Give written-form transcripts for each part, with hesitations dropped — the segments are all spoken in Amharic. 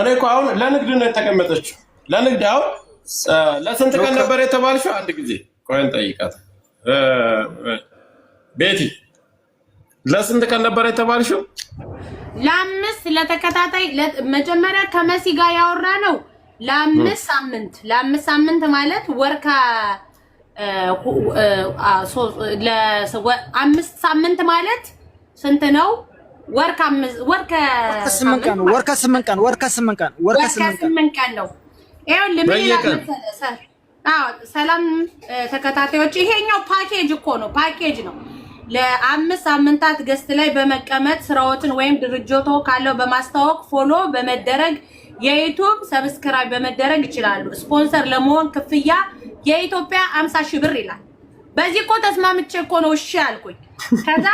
እኔ እኮ አሁን ለንግድ ነው የተቀመጠችው። ለንግድ አሁን ለስንት ቀን ነበር የተባልሽው? አንድ ጊዜ ቆይን ጠይቃት። ቤቲ ለስንት ቀን ነበር የተባልሽው? ለአምስት ለተከታታይ መጀመሪያ ከመሲ ጋር ያወራ ነው ለአምስት ሳምንት። ለአምስት ሳምንት ማለት ወርካ ለአምስት ሳምንት ማለት ስንት ነው? ወርካ ስምንት ቀን ነው። ሰላም ተከታታዮች፣ ይሄኛው ፓኬጅ እኮ ነው፣ ፓኬጅ ነው። ለአምስት ሳምንታት ገስት ላይ በመቀመጥ ስራዎትን ወይም ድርጅቶ ካለው በማስተዋወቅ ፎሎ በመደረግ የዩቲዩብ ሰብስክራይብ በመደረግ ይችላሉ። ስፖንሰር ለመሆን ክፍያ የኢትዮጵያ 50,000 ብር ይላል። በዚህ እኮ ተስማምቼ እኮ ነው እሺ አልኩኝ። ከዛ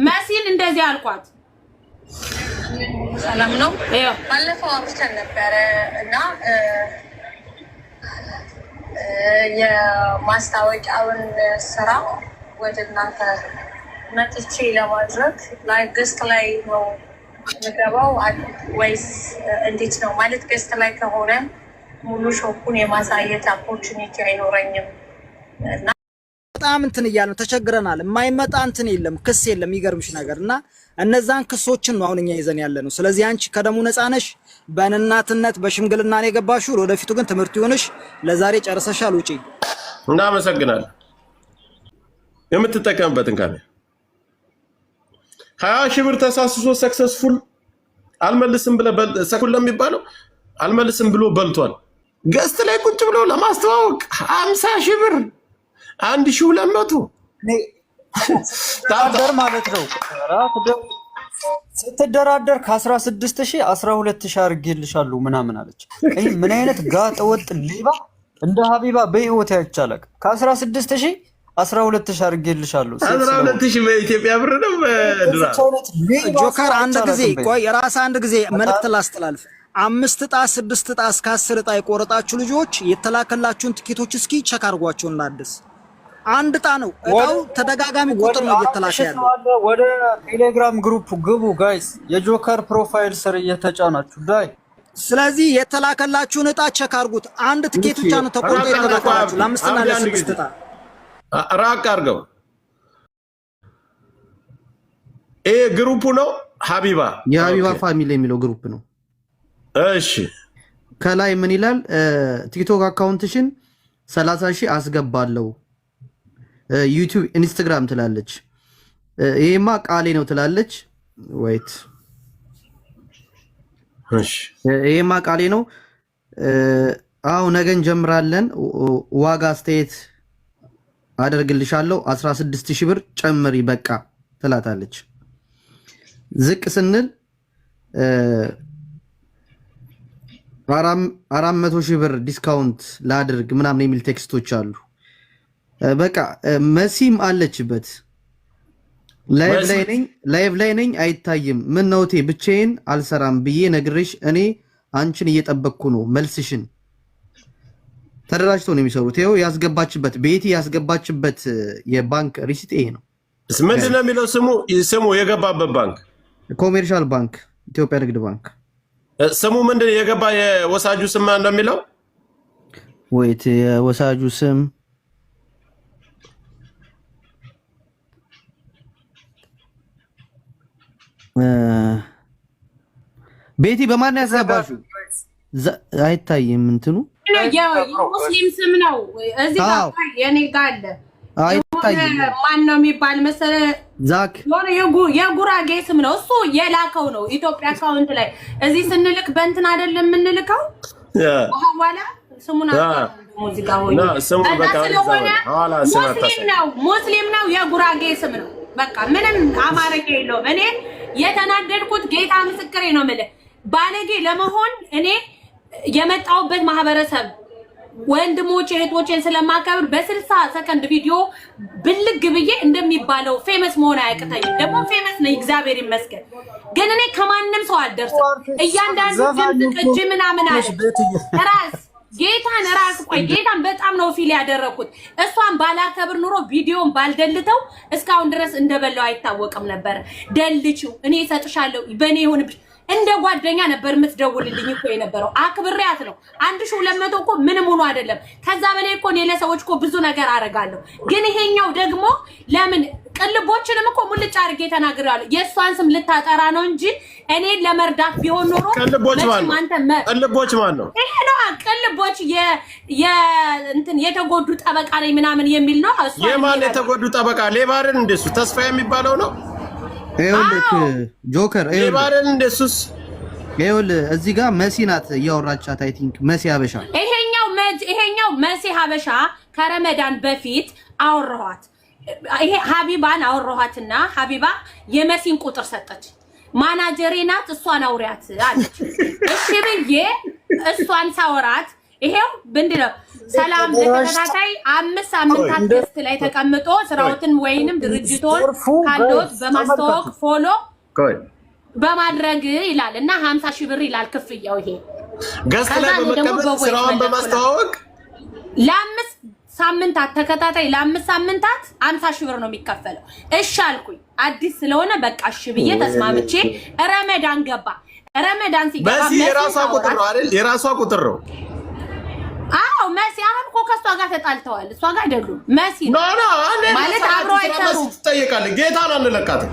መሲን እንደዚህ አልኳት። ሰላም ነው። ባለፈው አውርተን ነበረ እና የማስታወቂያውን ስራ ወደ እናንተ መጥቼ ለማድረግ ላይ ገስት ላይ ነው የምገባው ወይስ እንዴት ነው? ማለት ገስት ላይ ከሆነ ሙሉ ሾፑን የማሳየት ኦፖርቹኒቲ አይኖረኝም እና በጣም እንትን እያልን ተቸግረናል። የማይመጣ እንትን የለም፣ ክስ የለም። ይገርምሽ ነገር እና እነዛን ክሶችን ነው አሁን እኛ ይዘን ያለ ነው። ስለዚህ አንቺ ከደሙ ነፃ ነሽ። በእናትነት በሽምግልና ነው የገባሽው። ወደፊቱ ግን ትምህርት ይሆንሽ። ለዛሬ ጨርሰሻል፣ ውጪ። እናመሰግናለን። የምትጠቀምበትን ካለ 20,000 ብር ተሳስሶ ሰክሰስፉል አልመልስም ብለ ሰኩል ለሚባለው አልመልስም ብሎ በልቷል። ገስት ላይ ቁጭ ብሎ ለማስተዋወቅ 50,000 ብር 1,200 ታደር ማለት ነው። ስትደራደር ከ16,000 12,000 አድርጌልሻለሁ ምናምን አለች። ይሄ ምን አይነት ጋጠ ወጥ ሌባ! እንደ ሀቢባ በህይወት አይቻለቅ። ከ16,000 12,000 አድርጌልሻለሁ። 12,000 በኢትዮጵያ ብር ነው። ጆከር አንድ ጊዜ ቆይ፣ የራስ አንድ ጊዜ መልእክት ላስተላልፍ። 5 ዕጣ 6 ዕጣ እስከ 10 ዕጣ የቆረጣችሁ ልጆች የተላከላችሁን ትኬቶች እስኪ ቸክ አድርጓቸው እንዳድስ። አንድ ዕጣ ነው ዕጣው፣ ተደጋጋሚ ቁጥር ነው እየተላከ ያለው። ወደ ቴሌግራም ግሩፕ ግቡ ጋይስ፣ የጆከር ፕሮፋይል ስር እየተጫናችሁ ዳይ። ስለዚህ የተላከላችሁን ዕጣ ቸክ አድርጉት። አንድ ትኬት ብቻ ነው ተቆርጦ የተላከላችሁ ለ5 እና ለ6 ዕጣ። ራቅ አድርገው። ይሄ ግሩፑ ነው ሀቢባ፣ የሀቢባ ፋሚሊ የሚለው ግሩፕ ነው። እሺ ከላይ ምን ይላል? ቲክቶክ አካውንትሽን 30,000 አስገባለሁ፣ ዩቲዩብ ኢንስታግራም ትላለች። ይሄማ ቃሌ ነው ትላለች። ወይት እሺ፣ ይሄማ ቃሌ ነው። አው ነገ እንጀምራለን። ዋጋ አስተያየት አደርግልሻለሁ 16,000 ብር ጨምሪ በቃ ትላታለች። ዝቅ ስንል 400,000 ብር ዲስካውንት ላድርግ ምናምን የሚል ቴክስቶች አሉ። በቃ መሲም አለችበት። ላይቭ ላይ ነኝ አይታይም። ምን ነውቴ ብቻዬን አልሰራም ብዬ ነግሬሽ እኔ አንቺን እየጠበቅኩ ነው መልስሽን። ተደራጅተው ነው የሚሰሩት። ይኸው ያስገባችበት ቤቲ ያስገባችበት የባንክ ሪሲት ይሄ ነው። ምንድን ነው የሚለው ስሙ የገባበት ባንክ? ኮሜርሻል ባንክ፣ ኢትዮጵያ ንግድ ባንክ። ስሙ ምንድን የገባ የወሳጁ ስም ነው የሚለው? ወይት የወሳጁ ስም ቤቲ በማን ያስገባሽው? አይታይም እንትኑ ሙስሊም ስም ነው። እዚህ ጋር የኔ ጋር አለ። ማን ነው የሚባል መሰለህ? ዛክ የጉራጌ ስም ነው። እሱ የላከው ነው ኢትዮጵያ አካውንት ላይ። እዚህ ስንልክ በእንትን አይደለም የምንልከው። በኋላ ስሙን ሙዚቃ ሆይ ሙስሊም ነው፣ የጉራጌ ስም ነው። በቃ ምንም አማርኛ የለውም። እኔ የተናደድኩት ጌታ ምስክሬ ነው የምልህ ባለጌ ለመሆን እኔ የመጣውበት ማህበረሰብ ወንድሞቼ እህቶቼን ስለማከብር በ60 ሰከንድ ቪዲዮ ብልግ ብዬ እንደሚባለው ፌመስ መሆን አያቅተኝም። ደግሞ ፌመስ ነኝ እግዚአብሔር ይመስገን። ግን እኔ ከማንም ሰው አልደርስም። እያንዳንዱ ድምፅ ቅጅ ምናምን አለ ራስ ጌታን ራስ ቆይ ጌታን በጣም ነው ፊል ያደረኩት። እሷን ባላከብር ኑሮ ቪዲዮን ባልደልተው እስካሁን ድረስ እንደበላው አይታወቅም ነበር። ደልቺው እኔ እሰጥሻለሁ በእኔ ይሁን እንደ ጓደኛ ነበር የምትደውልልኝ እኮ የነበረው። አክብሬያት ነው 1200 እኮ ምንም ሆኖ አይደለም። ከዛ በላይ እኮ እኔ ለሰዎች እኮ ብዙ ነገር አደርጋለሁ። ግን ይሄኛው ደግሞ ለምን ቅልቦችንም እኮ ሙልጭ አድርጌ ተናግሬያለሁ። የእሷን ስም ልታጠራ ነው እንጂ እኔ ለመርዳት ቢሆን ኖሮ ቅልቦች ማን ነው? ይሄ ነው ቅልቦች እንትን የተጎዱ ጠበቃ ነኝ ምናምን የሚል ነው። እሷ የማን የተጎዱ ጠበቃ? ሌባርን እንደሱ ተስፋ የሚባለው ነው። ይኸውልህ ጆከር ሌባርን እንደሱስ ይኸውልህ እዚህ ጋር መሲ ናት እያወራቻት። አይ ቲንክ መሲ ሀበሻ ይሄኛው መሲ ሀበሻ ከረመዳን በፊት አወራኋት። ይሄ ሀቢባን አወራኋትና ሀቢባ የመሲን ቁጥር ሰጠች። ማናጀሬ ናት እሷን አውሪያት አለች። እሺ ብዬ እሷን ሳወራት ይሄው ምንድነው ሰላም ለተከታታይ 5 ሳምንታት ገስት ላይ ተቀምጦ ስራውትን ወይንም ድርጅቶን ካሎት በማስተዋወቅ ፎሎ በማድረግ ይላል እና 50,000 ብር ይላል ክፍያው። ይሄ ገስት ላይ በመቀመጥ ስራውን በማስተዋወቅ ለ5 ሳምንታት ተከታታይ ለ5 ሳምንታት 50,000 ብር ነው የሚከፈለው። እሺ አልኩኝ። አዲስ ስለሆነ በቃ እሺ ብዬ ተስማምቼ ረመዳን ገባ። ረመዳን ሲገባ መሲ የራሷ ቁጥር ነው አይደል? የራሷ ቁጥር ነው። አዎ መሲ አሁን እኮ ከሷ ጋር ተጣልተዋል። እሷ ጋር አይደሉም። መሲ ማለት አብሮ አይሰሩም። ትጠይቃለህ። ጌታን አንለቃትም።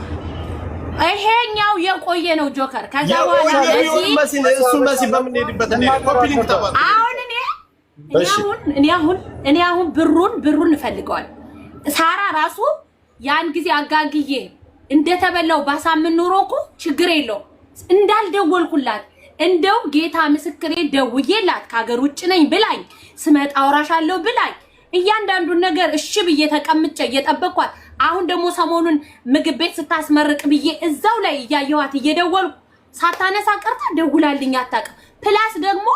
ይሄኛው የቆየ ነው ጆከር። ከዛ በኋላ መሲ በምንሄድበት ኮፒ ሊንክ ተባለ። እኔ አሁን ብሩን እፈልገዋል። ሳራ ራሱ ያን ጊዜ አጋግዬ እንደተበላው ባሳምን ኖሮ እኮ ችግር የለውም እንዳልደወልኩላት። እንደው ጌታ ምስክሬ ደውዬላት ከሀገር ውጭ ነኝ ብላኝ ስመጣ አውራሻለሁ ብላኝ እያንዳንዱን ነገር እሺ ብዬ ተቀምጬ እየጠበቅኳት። አሁን ደግሞ ሰሞኑን ምግብ ቤት ስታስመርቅ ብዬ እዛው ላይ እያየኋት እየደወልኩ ሳታነሳ ቀርታ ደውላልኝ አታውቅም። ፕላስ ደግሞ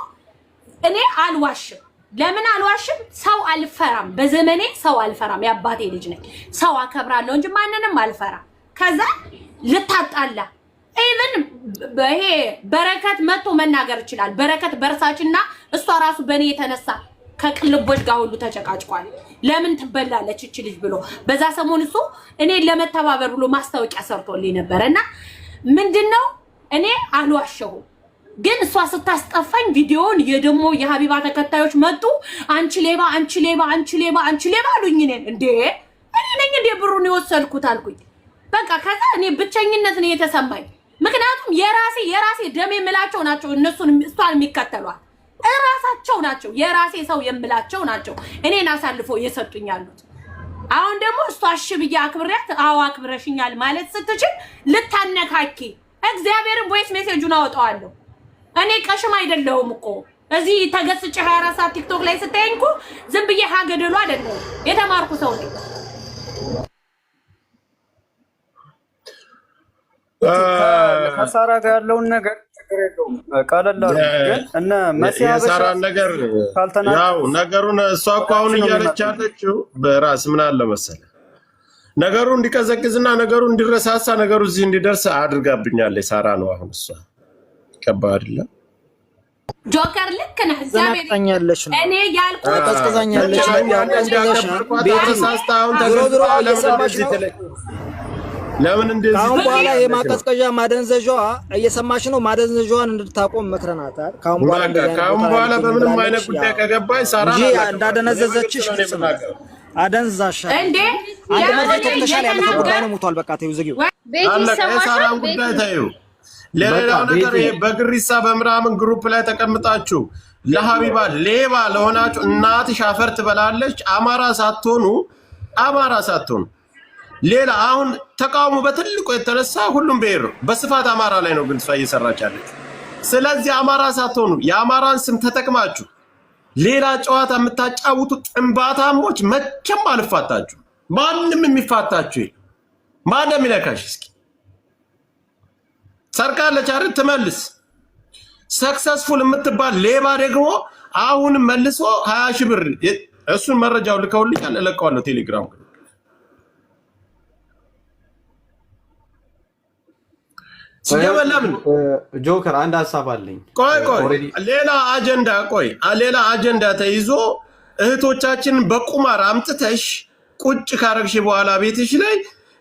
እኔ አልዋሽም። ለምን አልዋሽም? ሰው አልፈራም። በዘመኔ ሰው አልፈራም። የአባቴ ልጅ ነኝ። ሰው አከብራለሁ እንጂ ማንንም አልፈራም። ከዛ ልታጣላ ኢቭን ይሄ በረከት መጥቶ መናገር ይችላል። በረከት በርሳችና እሷ ራሱ በእኔ የተነሳ ከቅልቦች ጋር ሁሉ ተጨቃጭቋል። ለምን ትበላለች እቺ ልጅ ብሎ በዛ ሰሞን እሱ እኔ ለመተባበር ብሎ ማስታወቂያ ሰርቶልኝ ነበርና ምንድነው እኔ አልዋሸሁም። ግን እሷ ስታስጠፋኝ ቪዲዮውን የደሞ የሀቢባ ተከታዮች መጡ። አንቺ ሌባ አሉኝ። እኔ ነኝ እንዴ ብሩን የወሰድኩት አልኩኝ። በቃ ከዛ እኔ ብቸኝነት ነው የተሰማኝ። ምክንያቱም የራሴ ደም የምላቸው ናቸው እሷን የሚከተሏት እራሳቸው ናቸው። የራሴ ሰው የምላቸው ናቸው እኔን አሳልፎ እየሰጡኝ ያሉት። አሁን ደግሞ እሷ እሺ ብዬ አክብሬያት አዎ አክብረሽኛል ማለት ስትችል ልታነካኪ እግዚአብሔርን ቮይስ ሜሴጁን አወጣዋለሁ። እኔ ቀሽም አይደለሁም እኮ እዚህ ተገስጬ 24 ሰዓት ቲክቶክ ላይ ስትይኝ እኮ ዝም ብዬ ሀገደሉ አይደለም። የተማርኩ ሰው ነኝ። ከሳራ ጋር ያለውን ነገር ችግር የለውም ቀለል አድርገን እነ መሲያ የሳራን ነገር ያው ነገሩን እሷ እኮ አሁን እያለች ያለችው በራስ ምን አለ መሰለህ ነገሩ እንዲቀዘቅዝና ነገሩ እንዲረሳሳ ነገሩ እዚህ እንዲደርስ አድርጋብኛለች ሳራ ነው። አሁን እሷ ከባድ አይደለም ጆከር ልክ ነህ። ዘመጣኛለሽ ነው እኔ ያልኩት ቀዝቀዛኛለሽ ለምን እንደዚህ ካሁን በኋላ የማቀዝቀዣ ማደንዘዣዋ እየሰማሽ ነው። ማደንዘዣዋን እንድታቆም መክረናታል። ካሁን በኋላ በምንም አይነት ጉዳይ ከገባኝ ሳራ እንዳደነዘዘችሽ አደንዛሻ እንዴ አንድ ነገር ተተሻለ ያለ ጉዳይ ነው። ሞቷል። በቃ ተይው ዝጊው። ሳራን ጉዳይ ተይው። ሌላው ነገር ይሄ በግሪሳ በምራምን ግሩፕ ላይ ተቀምጣችሁ ለሀቢባ ሌባ ለሆናችሁ እናትሽ አፈር ትበላለች። አማራ ሳትሆኑ ሌላ አሁን ተቃውሞ በትልቁ የተነሳ ሁሉም ብሔር በስፋት አማራ ላይ ነው ግን እሷ እየሰራች ያለች። ስለዚህ አማራ ሳትሆኑ የአማራን ስም ተጠቅማችሁ ሌላ ጨዋታ የምታጫውቱ ጥንባታሞች መቼም አልፋታችሁ። ማንም የሚፋታችሁ የለም። ማንም ይነካሽ እስኪ ሰርቃለች አይደል ትመልስ። ሰክሰስፉል የምትባል ሌባ ደግሞ አሁን መልሶ 20,000 ብር እሱን መረጃው ልከውልኛል፣ እለቀዋለሁ ቴሌግራም። ጆከር አንድ ሀሳብ አለኝ። ሌላ አጀንዳ ተይዞ እህቶቻችን በቁማር አምጥተሽ ቁጭ ካረግሽ በኋላ ቤትሽ ላይ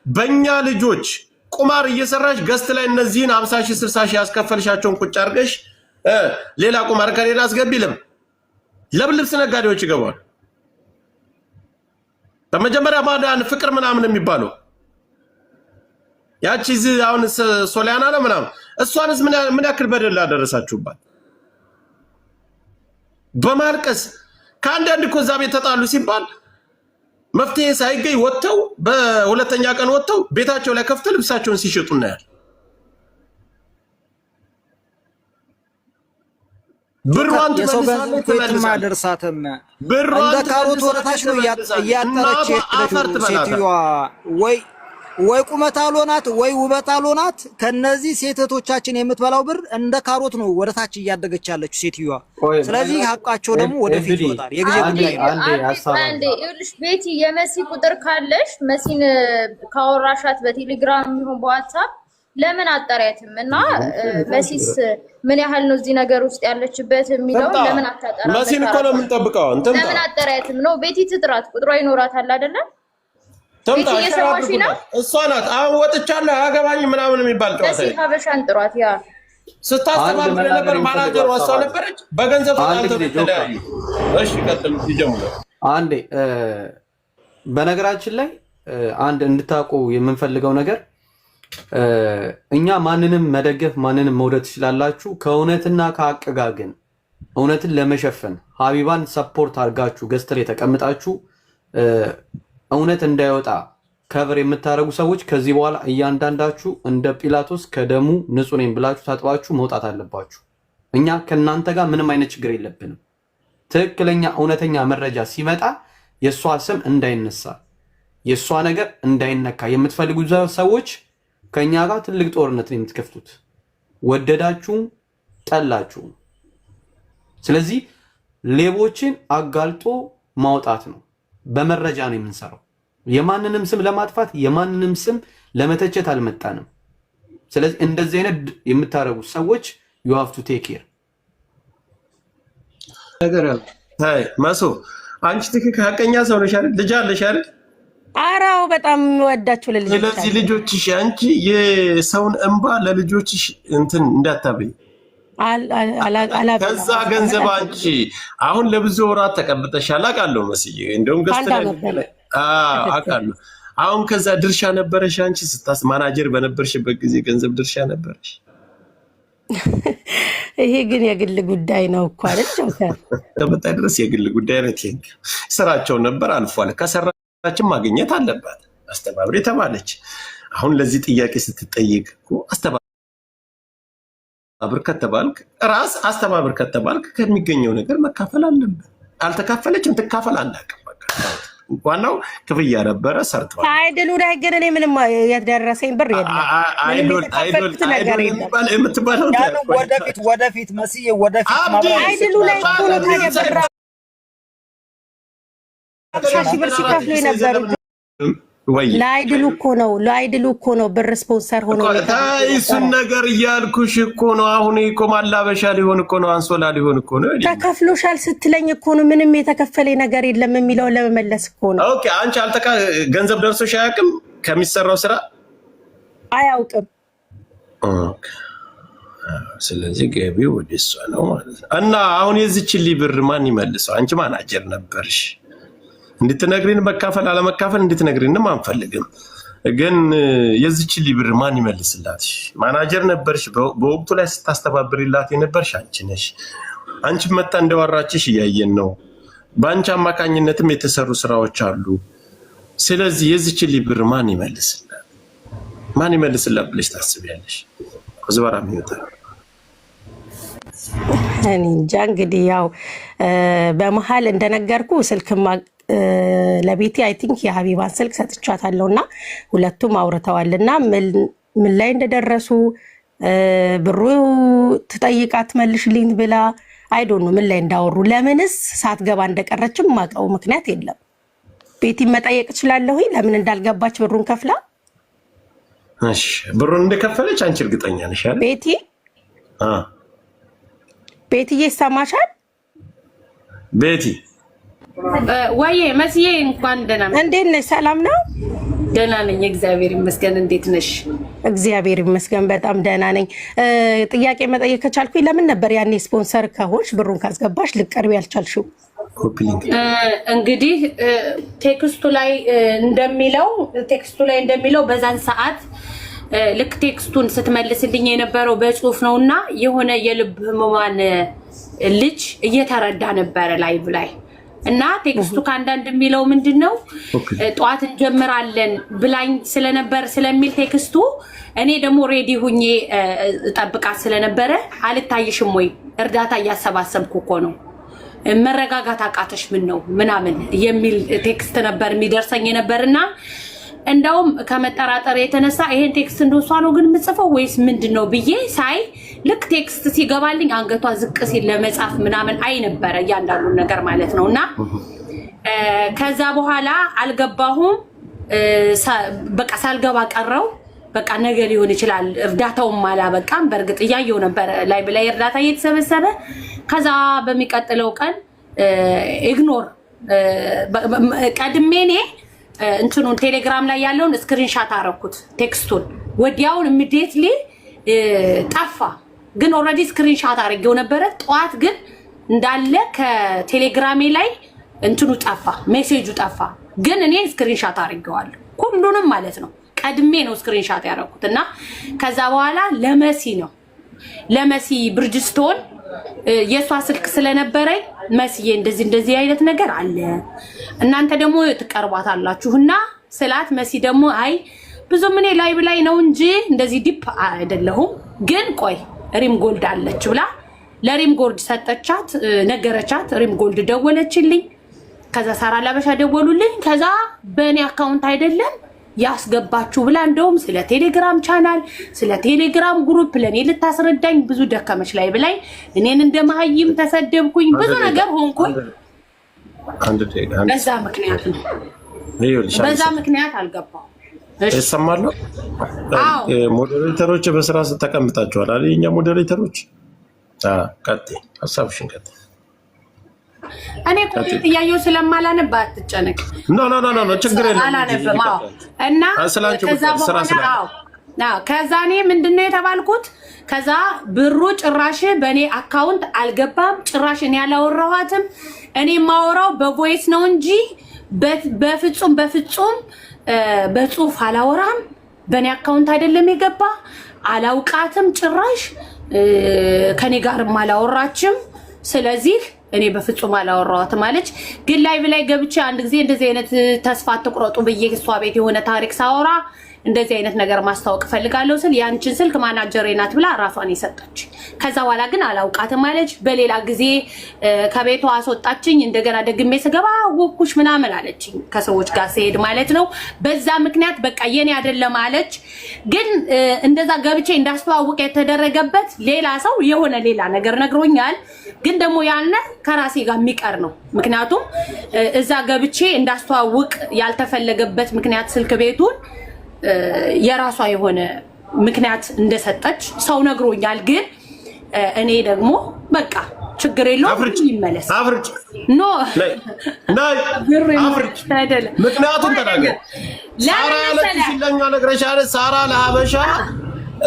በእኛ ልጆች ቁማር እየሰራሽ ገስት ላይ እነዚህን 50 ሺህ 60 ሺህ ያስከፈልሻቸውን ቁጭ አድርገሽ ሌላ ቁማር ከሌላ አስገቢልም ለብልብስ ነጋዴዎች ይገባል። በመጀመሪያ ማዳን ፍቅር ምናምን የሚባለው ያቺ አሁን ሶሊያና ነው ምናምን እሷንስ ምን ያክል በደል አደረሳችሁባት? በማልቀስ ከአንዳንድ እኮ እዛ ቤት ተጣሉ ሲባል መፍትሄ ሳይገኝ ወጥተው በሁለተኛ ቀን ወጥተው ቤታቸው ላይ ከፍተው ልብሳቸውን ሲሸጡ እናያል። ብሯን ማደርሳተም እንደ ካሮት ወረታች ነው እያጠረች ሴትዮዋ ወይ ቁመት አልሆናት ወይ ውበት አልሆናት። ከነዚህ ሴቶቻችን የምትበላው ብር እንደ ካሮት ነው ወደታች እያደገች ያለችው ሴትዮዋ። ስለዚህ ሀቃቸው ደግሞ ወደፊት ይወጣል። የጊዜ ጉዳይ ነው። አንዴ ይኸውልሽ ቤቲ የመሲ ቁጥር ካለሽ መሲን ካወራሻት በቴሌግራም ይሁን በዋትስአፕ ለምን አጣሪያትም እና መሲስ ምን ያህል ነው እዚህ ነገር ውስጥ ያለችበት የሚለው ለምን አታጣራ? መሲን እኮ ነው የምንጠብቀው። ለምን አጣሪያትም ነው? ቤቲ ትጥራት፣ ቁጥሯ ይኖራታል አይደለ? ቤቲ የሰማሽ ነው እሷ ናት። አሁን ወጥቻለሁ አያገባኝም ምናምን የሚባል ጨዋታ መሲ ሀበሻን ጥሯት። ያ ስታስተባብር ነበር ማናጀር ዋሷ ነበረች በገንዘብ ተጣልተው። እሺ ቀጥል ይጀምሩ። አንዴ በነገራችን ላይ አንድ እንድታውቁ የምንፈልገው ነገር እኛ ማንንም መደገፍ ማንንም መውደድ ትችላላችሁ። ከእውነትና ከሀቅ ጋር ግን እውነትን ለመሸፈን ሀቢባን ሰፖርት አድርጋችሁ ገዝተር የተቀምጣችሁ እውነት እንዳይወጣ ከበር የምታደርጉ ሰዎች ከዚህ በኋላ እያንዳንዳችሁ እንደ ጲላጦስ ከደሙ ንጹህ ነኝ ብላችሁ ታጥባችሁ መውጣት አለባችሁ። እኛ ከእናንተ ጋር ምንም አይነት ችግር የለብንም። ትክክለኛ እውነተኛ መረጃ ሲመጣ የእሷ ስም እንዳይነሳ የእሷ ነገር እንዳይነካ የምትፈልጉ ሰዎች ከኛ ጋር ትልቅ ጦርነት ነው የምትከፍቱት፣ ወደዳችሁም ጠላችሁም። ስለዚህ ሌቦችን አጋልጦ ማውጣት ነው፣ በመረጃ ነው የምንሰራው። የማንንም ስም ለማጥፋት የማንንም ስም ለመተቸት አልመጣንም። ስለዚህ እንደዚህ አይነት የምታረጉ ሰዎች you have to take care ነገር አለ። አይ ማሶ አንቺ ትክክል ሀቀኛ ሰው ነሽ አይደል? ልጅ አለሽ አይደል? አራው በጣም ወዳችሁ ለልጅ ስለዚህ ልጆችሽ አንቺ የሰውን እንባ ለልጆችሽ እንትን እንዳታበይ። ከዛ ገንዘብ አንቺ አሁን ለብዙ ወራት ተቀምጠሻል አውቃለሁ መስዬ እንደውም ገዝተሽ አውቃለሁ። አሁን ከዛ ድርሻ ነበረሽ አንቺ ስታስ ማናጀር በነበርሽበት ጊዜ ገንዘብ ድርሻ ነበረሽ። ይሄ ግን የግል ጉዳይ ነው እኮ አይደል? ተበጣ ድረስ የግል ጉዳይ ነው። ስራቸው ነበር አልፏል። ከሰራችን ማግኘት አለባት። አስተባብሪ ተባለች። አሁን ለዚህ ጥያቄ ስትጠይቅ እኮ አስተባብር ከተባልክ ራስ አስተባብር ከተባልክ ከሚገኘው ነገር መካፈል አለበት። አልተካፈለችም ትካፈል አናውቅም። በቃ ዋናው ክፍያ ነበረ ሰርተዋል። አይደሉ ላይ ግን እኔ ምንም ያደረሰኝ ብር የለም። አይደል የምትባለው ወደፊት መስዬ ወደፊት አይደሉ ላይ ሆኖ ታዲያ ብር ብር ሲከፍሉ ነበር። ለአይድሉ እኮ ነው ብር ስፖንሰር ሆኖ እሱን ነገር እያልኩሽ እኮ ነው። አሁን እኮ ማላበሻ ሊሆን እኮ ነው፣ አንሶላ ሊሆን እኮ ነው። ተከፍሎሻል ስትለኝ እኮ ነው ምንም የተከፈለኝ ነገር የለም የሚለው ለመመለስ እኮ ነው። ኦኬ አንቺ ገንዘብ ደርሶሽ አያውቅም ከሚሰራው ስራ? አያውቅም። ኦኬ ስለዚህ ገቢው ወደ እሷ ነው ማለት ነው። እና አሁን የዚችን ብር ማን ይመልሰው? አንቺ ማናጀር ነበርሽ እንድትነግሪን መካፈል አለመካፈል እንድትነግሪንም አንፈልግም። ግን የዚች ብር ማን ይመልስላት? ማናጀር ነበርሽ፣ በወቅቱ ላይ ስታስተባብሪላት የነበርሽ አንቺ ነሽ። አንቺ መጣ እንደዋራችሽ እያየን ነው። በአንቺ አማካኝነትም የተሰሩ ስራዎች አሉ። ስለዚህ የዚች ብር ማን ይመልስላት? ማን ይመልስላት ብለሽ ታስቢያለሽ? ዝባራ ሚወጣ እኔ እንጃ። እንግዲህ ያው በመሀል እንደነገርኩ ስልክማ ለቤቲ አይ ቲንክ የሀቢባን ስልክ ሰጥቻታለሁ እና ሁለቱም አውርተዋልና ምን ላይ እንደደረሱ ብሩ ትጠይቃት መልሽልኝ ብላ አይዶን ምን ላይ እንዳወሩ ለምንስ ሳትገባ እንደቀረችም ማቀው ምክንያት የለም። ቤቲ መጠየቅ እችላለሁ ለምን እንዳልገባች ብሩን ከፍላ። እሺ ብሩን እንደከፈለች አንቺ እርግጠኛ ነሽ አይደል? ቤቲዬ ይሰማሻል? ወይ መስዬ እንኳን ደህና እንዴት ነሽ? ሰላም ነው ደህና ነኝ እግዚአብሔር ይመስገን። እንዴት ነሽ? እግዚአብሔር ይመስገን በጣም ደህና ነኝ። ጥያቄ መጠየቅ ከቻልኩኝ ለምን ነበር ያኔ ስፖንሰር ከሆንሽ ብሩን ካስገባሽ ልቀርብ ያልቻልሽው? እንግዲህ ቴክስቱ ላይ እንደሚለው በዛን ሰዓት ልክ ቴክስቱን ስትመልስልኝ የነበረው በጽሁፍ ነውና የሆነ የልብ ህሙማን ልጅ እየተረዳ ነበረ ላይቭ ላይ እና ቴክስቱ ከአንዳንድ የሚለው ምንድነው ጧት እንጀምራለን ብላኝ ስለነበር ስለሚል ቴክስቱ እኔ ደግሞ ሬዲ ሁኜ ጠብቃት ስለነበረ አልታይሽም ወይ እርዳታ እያሰባሰብኩ እኮ ነው መረጋጋት አቃተሽ ምን ነው ምናምን የሚል ቴክስት ነበር የሚደርሰኝ ነበርና እንደውም ከመጠራጠር የተነሳ ይሄን ቴክስት እንደሷ ነው ግን ምጽፈው ወይስ ምንድነው ብዬ ሳይ ልክ ቴክስት ሲገባልኝ አንገቷ ዝቅ ሲል ለመጻፍ ምናምን አይ ነበር ያንዳሉ ነገር ማለት ነውና ከዛ በኋላ አልገባሁም በቃ ሳልገባ ቀረው በቃ ነገ ሊሆን ይችላል እርዳታውም አላበቃም በርግጥ ያየው ነበር ላይ በላይ እርዳታ እየተሰበሰበ ከዛ በሚቀጥለው ቀን ኢግኖር ቀድሜኔ እንትኑን ቴሌግራም ላይ ያለውን ስክሪንሻት አረኩት ቴክስቱን ወዲያውን ኢሚዲየትሊ ጠፋ ግን ኦሬዲ ስክሪንሻት አርጌው ነበር ጧት ግን እንዳለ ከቴሌግራሜ ላይ እንትኑ ጠፋ ሜሴጁ ጠፋ ግን እኔ ስክሪንሻት አርጌዋለሁ ሁሉንም ማለት ነው ቀድሜ ነው ስክሪንሻት ያረኩትና ከዛ በኋላ ለመሲ ብርጅስቶን የሷ ስልክ ስለነበረኝ መስዬ እንደዚህ አይነት ነገር አለ እናንተ ደግሞ ትቀርባታላችሁና ስላት መሲ ደግሞ አይ ብዙ ምን ላይቭ ላይ ነው እንጂ እንደዚህ ዲፕ አይደለሁም ግን ቆይ ሪም ጎልድ አለች ብላ ለሪም ጎልድ ሰጠቻት ነገረቻት ሪም ጎልድ ደወለችልኝ ከዛ ሳራ ላበሻ ደወሉልኝ ከዛ በእኔ አካውንት አይደለም ያስገባችሁ ብላ እንደውም ስለ ቴሌግራም ቻናል ስለ ቴሌግራም ግሩፕ ለኔ ልታስረዳኝ ብዙ ደከመች ላይ ብላይ እኔን እንደማህይም ተሰደብኩኝ ብዙ ነገር ሆንኩኝ በዛ ምክንያት ነው በዛ ምክንያት አልገባው ይሰማሉ ሞዴሬተሮች በስራ ተቀምጣቸዋል አይደል የኛ ሞዴሬተሮች ቀጥ ሐሳብሽን ቀጥ እኔ ኮሜንት ያየው ስለማላነብ አትጨነቅ ኖ ችግር የለም አላነብም እና ከዛ እኔ ምንድነው የተባልኩት ከዛ ብሩ ጭራሽ በእኔ አካውንት አልገባም ጭራሽ እኔ ያላወራኋትም እኔ ማወራው በቮይስ ነው እንጂ በፍጹም በጽሁፍ አላወራም በእኔ አካውንት አይደለም የገባ አላውቃትም ጭራሽ ከኔ ጋርም አላወራችም ስለዚህ እኔ በፍጹም አላወራኋትም ማለች ግን ላይቭ ላይ ገብቼ አንድ ጊዜ እንደዚህ አይነት ተስፋ ተቆረጡ በየ እሷ ቤት የሆነ ታሪክ ሳወራ እንደዚህ አይነት ነገር ማስተዋወቅ ፈልጋለሁ ስል ያንቺን ስልክ ማናጀሬ ናት ብላ ራሷን ይሰጣች ከዛ በኋላ ግን አላውቃትም ማለች በሌላ ጊዜ ከቤቷ አስወጣችኝ እንደገና ደግሜ ስገባ ወኩሽ ምናምን አለችኝ ከሰዎች ጋር ሲሄድ ማለት ነው በዛ ምክንያት በቃ የኔ አይደለም አለች ግን እንደዛ ገብቼ እንዳስተዋውቅ የተደረገበት ሌላ ሰው የሆነ ሌላ ነገር ነግሮኛል ግን ደግሞ ያነ ከራሴ ጋር የሚቀር ነው ምክንያቱም እዛ ገብቼ እንዳስተዋውቅ ያልተፈለገበት ምክንያት ስልክ ቤቱን የራሷ የሆነ ምክንያት እንደሰጠች ሰው ነግሮኛል ግን እኔ ደግሞ በቃ ችግር የለውም ይመለስ አፍርጭ ኖ አፍርጭ ምክንያቱም ተናገር ሳራ ያለችሽለኛ ነግረሻል ሳራ ለሀበሻ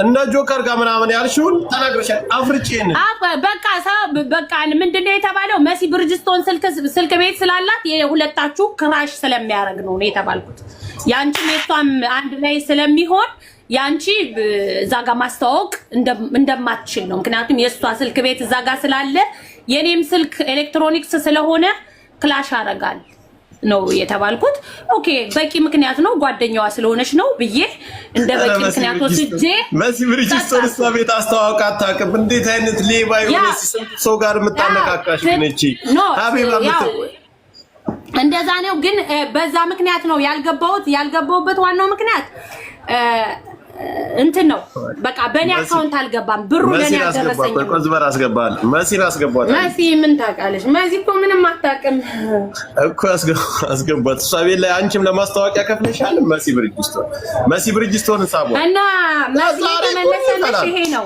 እነ ጆከር ጋር ምናምን ያልሽውን ተናግረሻል አፍርጭን በቃ ምንድነው የተባለው መሲ ብርጅስቶን ስልክ ቤት ስላላት የሁለታችሁ ክራሽ ስለሚያረግ ነው የተባልኩት ያንቺ ሜቷም አንድ ላይ ስለሚሆን ያንቺ እዛ ጋር ማስተዋወቅ እንደማትችል ነው ምክንያቱም የሷ ስልክ ቤት እዛ ጋር ስላለ የኔም ስልክ ኤሌክትሮኒክስ ስለሆነ ክላሽ አረጋል ነው የተባልኩት ኦኬ በቂ ምክንያት ነው ጓደኛዋ ስለሆነች ነው ብዬ እንደ በቂ ምክንያት ወስጄ መሲ ብርጅስቶን ቤት አስተዋውቃ አታውቅም እንዴት አይነት ሌባ የሆነ ሰው ጋር የምታነካካሽ ነች ሀቢባ እንደዛ ነው ግን በዛ ምክንያት ነው ያልገባውበት ዋናው ምክንያት እንትን ነው በቃ በእኔ አካውንት አልገባም ብሩ ለኔ ያደረሰኝ ቆዝበር አስገባል መሲን አስገባታል መሲ ምን ታውቃለሽ መሲ እኮ ምንም አታውቅም እኮ አስገባት እሷ ቤት ላይ አንቺም ለማስተዋወቂያ ከፍለሻል መሲ ብርጅስቶን ሳቦ እና መሲ ተመለሰልሽ ይሄ ነው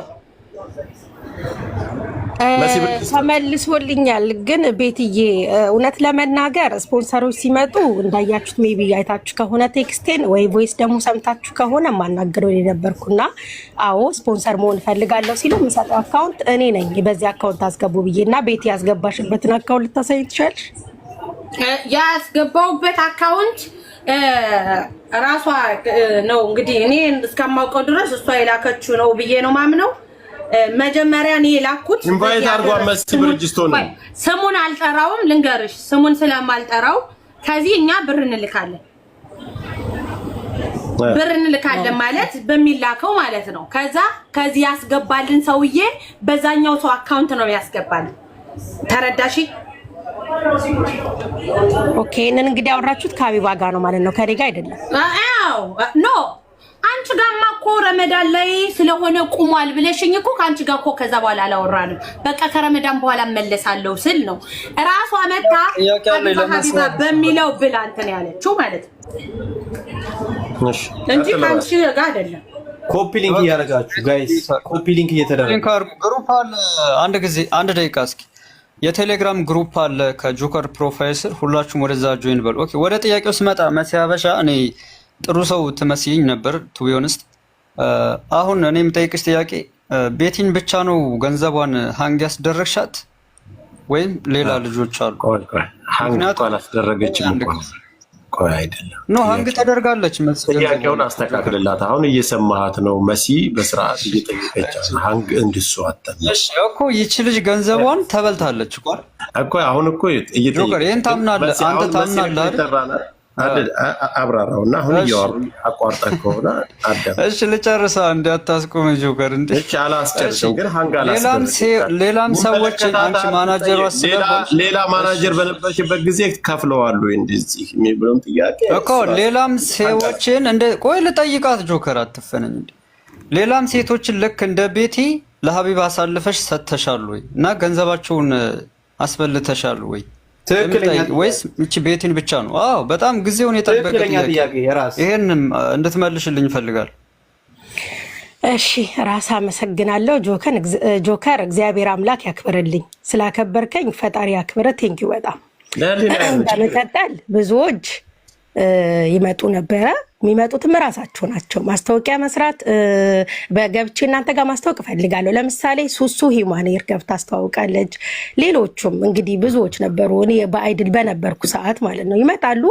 ተመልሶልኛል። ግን ቤትዬ እውነት ለመናገር ስፖንሰሮች ሲመጡ እንዳያችሁት ሜቢ አይታችሁ ከሆነ ቴክስቴን ወይ ቮይስ ደግሞ ሰምታችሁ ከሆነ ማናገረው የነበርኩና አዎ ስፖንሰር መሆን እፈልጋለሁ ሲሉ የምሰጠው አካውንት እኔ ነኝ። በዚህ አካውንት አስገቡ ብዬና ቤት ያስገባሽበትን አካውንት ልታሳይ ትችላለሽ? ያስገባውበት አካውንት ራሷ ነው እንግዲህ እኔ እስከማውቀው ድረስ እሷ የላከችው ነው ብዬ ነው ማምነው። መጀመሪያ እኔ ላኩት ኢንቫይት አድርጓ መስቲ ብርጅስቶን ነው። ስሙን አልጠራውም ልንገርሽ፣ ስሙን ስለማልጠራው ከዚህ እኛ ብር እንልካለን። ብር እንልካለን ማለት በሚላከው ማለት ነው። ከዚህ ያስገባልን ሰውዬ በዛኛው ሰው አካውንት ነው ያስገባልን። ተረዳሽ? ኦኬ። እነን እንግዲህ አወራችሁት ከሀቢባ ጋር ነው ማለት ነው፣ ከኔ ጋር አይደለም። አዎ ኖ አንቺ ጋርማ እኮ ረመዳን ላይ ስለሆነ ቁሟል ብለሽኝ እኮ ከአንቺ ጋር እኮ ከዛ በኋላ አላወራንም። በቃ ከረመዳን በኋላ መለሳለሁ ስል ነው እራሷ መታ ሀቢባ በሚለው ብላ እንትን ያለችው ማለት ነው እንጂ ከአንቺ ጋር አይደለም። ኮፒ ሊንክ እያደረጋችሁ ጋይስ፣ ኮፒ ሊንክ እየተደረገ ግሩፕ አለ። አንድ ደቂቃ እስኪ የቴሌግራም ግሩፕ አለ ከጆከር ፕሮፋይል ስር፣ ሁላችሁም ወደዛ ጆይን በሉ። ኦኬ ወደ ጥያቄው ስመጣ መሲ ሀበሻ እኔ ጥሩ ሰው ትመስይኝ ነበር ቱ ቢ ኦነስት። አሁን እኔ የምጠይቅሽ ጥያቄ ቤቲን ብቻ ነው ገንዘቧን ሀንግ ያስደረግሻት ወይም ሌላ ልጆች አሉ? ሀንግ አላስደረገችም። ቆይ አይደለም ኖ ሀንግ ተደርጋለች። ጥያቄውን አስተካክልላት። አሁን እየሰማሃት ነው መሲ በስርዓት እየጠየቀች ሀንግ እንድሱ አተነሽ እኮ ይቺ ልጅ ገንዘቧን ተበልታለች እኮ አሁን እኮ ጆከር ይሄን ታምናለህ አንተ ታምናለህ አይደል? አብራራውና አሁን እያወሩ አቋርጠን ከሆነ አዳም እሺ ልጨርሳ እንዳታስቆም ጆከር እንዴ እሺ አላስጨርስም ግን ሀንጋላ ሌላም ሰዎች አንቺ ማናጀር ሌላ ማናጀር በነበርሽበት ጊዜ ከፍለዋል እንደዚህ የሚብለው ጥያቄ እኮ ሌላም ሰዎችን እንደ ቆይ ልጠይቃት ጆከር አትፈነኝ እንዴ ሌላም ሴቶችን ልክ እንደ ቤቲ ለሀቢባ አሳልፈሽ ሰጥተሻል ወይ እና ገንዘባቸውን አስበልተሻል ወይ ወይስ እቺ ቤቲን ብቻ ነው? አዎ በጣም ጊዜውን የጠበቀ ጥያቄ የራስ ይሄን እንድትመልሽልኝ ይፈልጋል። እሺ ራስ አመሰግናለሁ ጆከር እግዚአብሔር አምላክ ያክብርልኝ። ስላከበርከኝ ፈጣሪ ያክብረ። ቴንኪው በጣም ለመቀጠል ብዙዎች ይመጡ ነበረ። የሚመጡትም ራሳቸው ናቸው። ማስታወቂያ መስራት በገብቼ እናንተ ጋር ማስታወቅ እፈልጋለሁ። ለምሳሌ ሱሱ ሂማኔር ገብታ አስተዋውቃለች። ሌሎቹም እንግዲህ ብዙዎች ነበሩ። እኔ በአይድል በነበርኩ ሰዓት ማለት ነው ይመጣሉ፣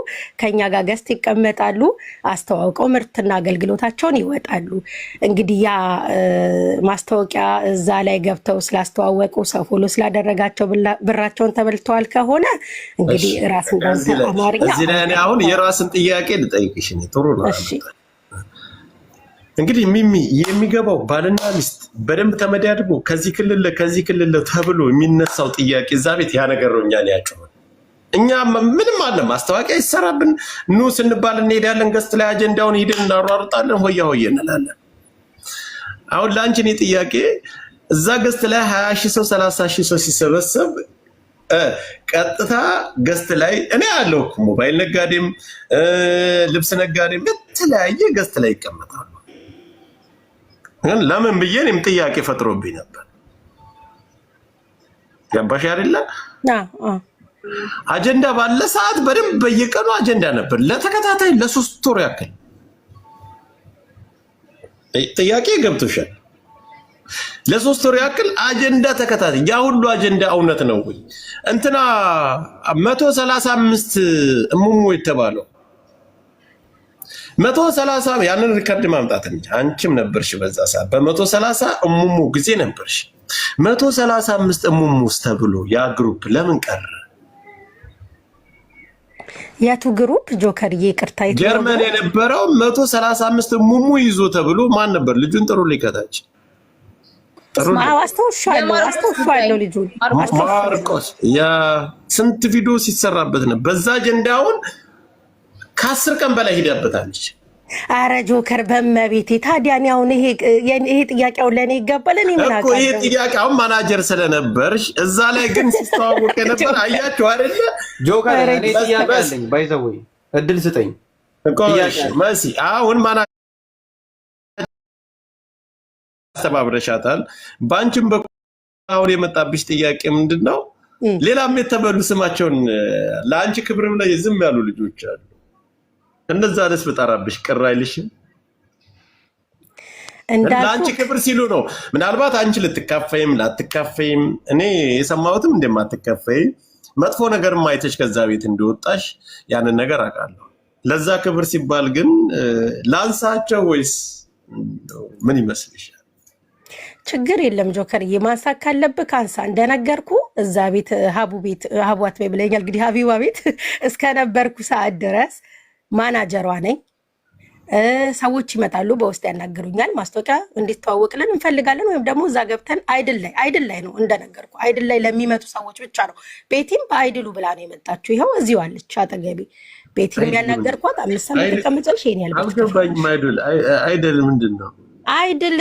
ከኛ ጋር ገስት ይቀመጣሉ፣ አስተዋውቀው ምርትና አገልግሎታቸውን ይወጣሉ። እንግዲህ ያ ማስታወቂያ እዛ ላይ ገብተው ስላስተዋወቁ ሰው ፎሎ ስላደረጋቸው ብራቸውን ተበልተዋል ከሆነ እንግዲህ ራስ እንደዛ አማርኛ እዚህ ላይ አሁን የራስን ጥያቄ ልጠይቅሽ ነው። ጥሩ ነው። እንግዲህ ሚሚ የሚገባው ባልና ሚስት በደንብ ተመዳድቦ ከዚህ ክልል ተብሎ የሚነሳው ጥያቄ እዛ ቤት ያ ነገር ነው። እኛን ያጨው እኛ ምንም አለ ማስታወቂያ ይሰራብን ኑ ስንባል እንሄዳለን። ገስት ላይ አጀንዳውን ሄደን እናሯሩጣለን፣ ሆያ ሆየ እንላለን። አሁን ላንቺ ነው ጥያቄ እዛ ገስት ላይ 20,000 ሰው 30,000 ሰው ሲሰበሰብ ቀጥታ ገስት ላይ እኔ ያለው ሞባይል ነጋዴም ልብስ ነጋዴም በተለያየ ገስት ላይ ይቀመጣሉ። ለምን ብዬ እኔም ጥያቄ ፈጥሮብኝ ነበር። ገባሽ አይደለ? አጀንዳ ባለ ሰዓት በደንብ በየቀኑ አጀንዳ ነበር ለተከታታይ ለ3 ወር ያክል። ጥያቄ ገብቶሻል? ለ3 ወር ያክል አጀንዳ ተከታታይ። ያ ሁሉ አጀንዳ እውነት ነው ወይ? እንትና 135 እሙሙ የተባለው 130 ያንን ሪከርድ ማምጣት እንጂ አንቺም ነበርሽ በዛ ሰዓት በ130 እሙሙ ጊዜ ነበርሽ። 135 እሙሙስ ተብሎ ያ ግሩፕ ለምን ቀረ? ያቱ ግሩፕ ጆከር ይቅርታ ጀርመን የነበረው 135 እሙሙ ይዞ ተብሎ ማን ነበር? ልጁን ጥሩ ሊከታች አስተውሻለሁ ልጁ ማርቆስ ያ ስንት ቪዲዮ ሲሰራበት ነው። በዛ አጀንዳውን ከ10 ቀን በላይ ሄዳበታለች። አረ ጆከር በመቤቴ ታዲያ ነው አሁን ይሄ ጥያቄው ለኔ ይገባል። እኔ ምን አውቃለሁ? ይሄ ጥያቄው ማናጀር ስለነበርሽ እዛ ላይ ግን ሲስተዋወቅ ነበር። አያችሁ አይደል? ጆከር እኔ ጥያቄ አለኝ። ባይዘው እድል ስጠኝ። መሲ አሁን ማናጀር አስተባብረሻታል። ባንቺም አሁን የመጣብሽ ጥያቄ ምንድነው? ሌላም የተበሉ ስማቸውን ለአንቺ ክብር ብለው ዝም ያሉ ልጆች አሉ። እነዛ ደስ በጣራብሽ ቅር አይልሽም? ለአንቺ ክብር ሲሉ ነው። ምናልባት አንቺ ልትካፈይም ላትካፈይም እኔ የሰማሁትም እንደማትካፈይ መጥፎ ነገር ማይተሽ ከዛ ቤት እንደወጣሽ ያንን ነገር አውቃለሁ። ለዛ ክብር ሲባል ግን ላንሳቸው ወይስ ምን ይመስልሻል? ችግር የለም ጆከር፣ ማንሳት ካለብህ ካንሳ። እንደነገርኩ እዛ ቤት ሀቡ አትበይ ብለኛል። እንግዲህ ሀቢባ ቤት እስከነበርኩ ሰዓት ድረስ ማናጀሯ ነኝ። ሰዎች ይመጣሉ፣ በውስጥ ያናገሩኛል። ማስታወቂያ እንዲተዋወቅልን እንፈልጋለን፣ ወይም ደግሞ እዛ ገብተን አይድል ላይ ነው እንደነገርኩ፣ አይድል ላይ ለሚመጡ ሰዎች ብቻ ነው። ቤቲም በአይድሉ ብላ ነው የመጣችው። ይኸው እዚሁ አለች አጠገቤ። ቤቲም ያናገርኳት 5 ዓመት ተቀምጨልሽ ይሄን ያልኩት አልገባኝም። አይድል ምንድን ነው? አይድል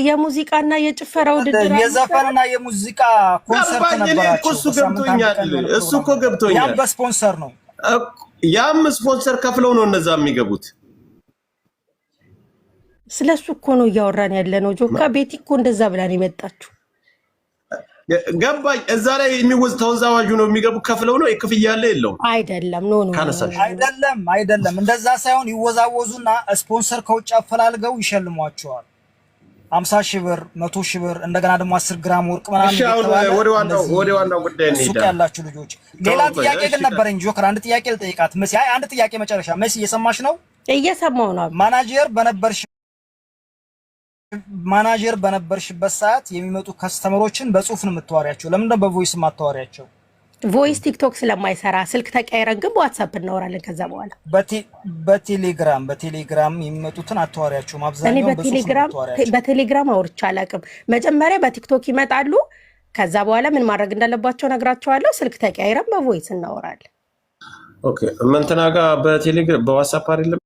የሙዚቃና የጭፈራ ውድድር የዘፈንና የሙዚቃ ኮንሰርት ነበራቸው። እሱ ገብቶኛል። እሱ እኮ ገብቶኛል። ያም በስፖንሰር ነው። ያም ስፖንሰር ከፍለው ነው እነዛ የሚገቡት። ስለሱ እኮ ነው እያወራን ያለ ነው ጆካ። ቤቲ እኮ እንደዛ ብላ ነው የመጣችው። ገባኝ። እዛ ላይ ተወዛዋዡ ነው የሚገቡ ከፍለው ነው። የክፍያ ያለ የለውም። አይደለም አይደለም፣ እንደዛ ሳይሆን ይወዛወዙና ስፖንሰር ከውጭ አፈላልገው ይሸልሟቸዋል። 50 ሺህ ብር፣ 100 ሺህ ብር፣ እንደገና ደግሞ 10 ግራም ወርቅ ምናምን ይተባለ። ወደ ዋናው ጉዳይ እንሂድ። ሱቅ ያላችሁ ልጆች፣ ሌላ ጥያቄ ግን ነበረኝ ጆከር። አንድ ጥያቄ ልጠይቃት መሲ። አንድ ጥያቄ መጨረሻ። መሲ እየሰማሽ ነው? እየሰማው ነው። ማናጀር በነበርሽበት ሰዓት የሚመጡ ከስተመሮችን በጽሁፍ ነው የምታወሪያቸው? ለምን ነው በቮይስ የማታወሪያቸው? ቮይስ ቲክቶክ ስለማይሰራ ስልክ ተቀያይረን ግን በዋትስአፕ እናወራለን። ከዛ በኋላ በቴሌግራም የሚመጡትን አታወሪያቸውም? አብዛኛው በቴሌግራም አውርቼ አላውቅም። መጀመሪያ በቲክቶክ ይመጣሉ። ከዛ በኋላ ምን ማድረግ እንዳለባቸው ነግራቸዋለሁ። ስልክ ተቀያይረን በቮይስ እናወራለን። ኦኬ። እንትና ጋር በቴሌግራም በዋትስአፕ አይደለም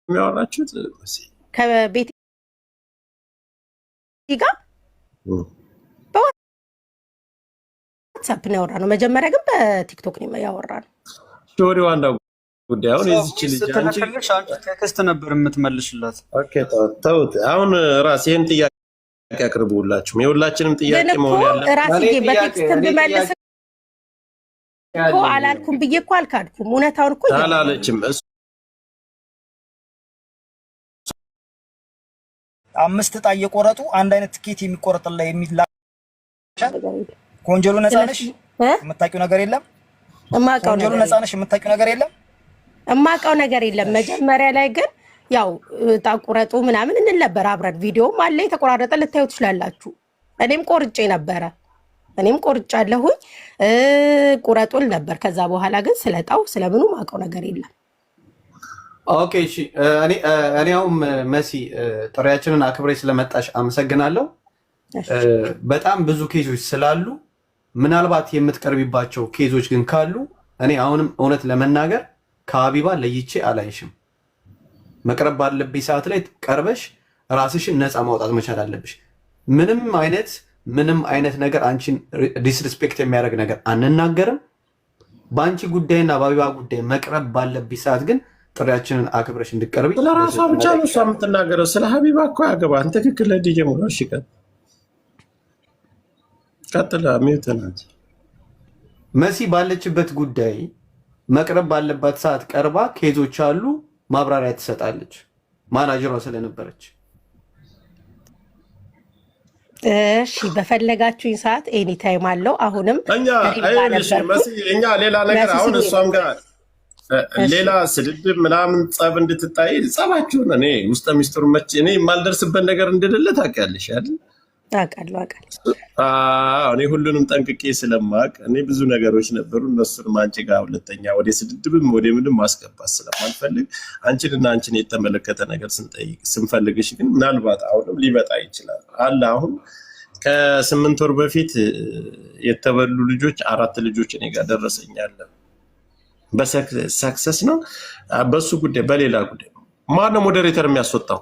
የሚያወራችሁት? ከቤት ጋር በዋትስአፕ ነው ያወራነው። መጀመሪያ ግን በቲክቶክ ነው ያወራነው። ወደ ዋናው ጉዳይ አሁን እዚች ልጅ አንቺ ቴክስት ነበር የምትመልሽላት። ኦኬ ተውት። አሁን ራሴን ጥያቄ አቅርቡላችሁ። የሁላችንም ጥያቄ መሆን ያለ ራሴ በቴክስት ብመልስ እኮ አላልኩም ብዬ እኮ አልካድኩም። እውነታውን እኮ አላለችም። 5 ዕጣ እየቆረጡ አንድ አይነት ትኬት የሚቆረጥላ የሚላ ኮንጆሉ ነፃ ነሽ? የምታውቂው ነገር የለም? ኮንጆሉ ነፃ ነሽ? የምታውቂው ነገር የለም? የማውቀው ነገር የለም። መጀመሪያ ላይ ግን ያው ዕጣ ቁረጡ ምናምን እንል ነበር አብረን። ቪዲዮም አለ የተቆራረጠ ልታዩ ትችላላችሁ። እኔም ቆርጬ ነበረ። እኔም ቆርጫለሁኝ ቁረጡል ነበር። ከዛ በኋላ ግን ስለጣው ስለምኑ ማውቀው ነገር የለም። ኦኬ እሺ። እኔ አሁን መሲ ጥሪያችንን አክብሬ ስለመጣሽ አመሰግናለሁ። በጣም ብዙ ኬዞች ስላሉ ምናልባት የምትቀርቢባቸው ኬዞች ግን ካሉ እኔ አሁንም እውነት ለመናገር ከሀቢባ ለይቼ አላይሽም። መቅረብ ባለብኝ ሰዓት ላይ ቀርበሽ ራስሽን ነፃ ማውጣት መቻል አለብሽ። ምንም አይነት ነገር አንቺን ዲስሪስፔክት የሚያደርግ ነገር አንናገርም። በአንቺ ጉዳይና በሀቢባ ጉዳይ መቅረብ ባለብኝ ሰዓት ግን ጥሪያችንን አክብረሽ እንድትቀርቢ። ስለ ራሷ ብቻ ነው እሷ የምትናገረው። ስለ ሀቢባ እኮ ያገባን። ትክክል ለዲጄ ሙሉ። እሺ ቀጥላ ሚውተናት መሲ ባለችበት ጉዳይ መቅረብ ባለባት ሰዓት ቀርባ ኬዞች አሉ ማብራሪያ ትሰጣለች፣ ማናጀሯ ስለነበረች። እሺ በፈለጋችሁኝ ሰዓት ኤኒ ታይም አለው። አሁንም እኛ ሌላ ነገር አሁን እሷም ጋር ሌላ ስድድብ ምናምን ጸብ እንድትጣይ ጸባችሁን እኔ ውስጥ ሚስጥሩ መቼ እኔ የማልደርስበት ነገር እንደሌለ ታውቂያለሽ አይደል? አውቃለሁ። እኔ ሁሉንም ጠንቅቄ ስለማቅ እኔ ብዙ ነገሮች ነበሩ። እነሱንም አንቺ ጋር ሁለተኛ ወደ ስድድብም ወደ ምንም ማስገባት ስለማልፈልግ አንቺንና አንቺን የተመለከተ ነገር ስንፈልግሽ ግን ምናልባት አሁንም ሊመጣ ይችላል አለ። አሁን ከ8 ወር በፊት የተበሉ ልጆች 4 ልጆች እኔ ጋር ደረሰኛለን። በሰክሰስ ነው። በሱ ጉዳይ በሌላ ጉዳይ ማነው ሞዴሬተር የሚያስወጣው?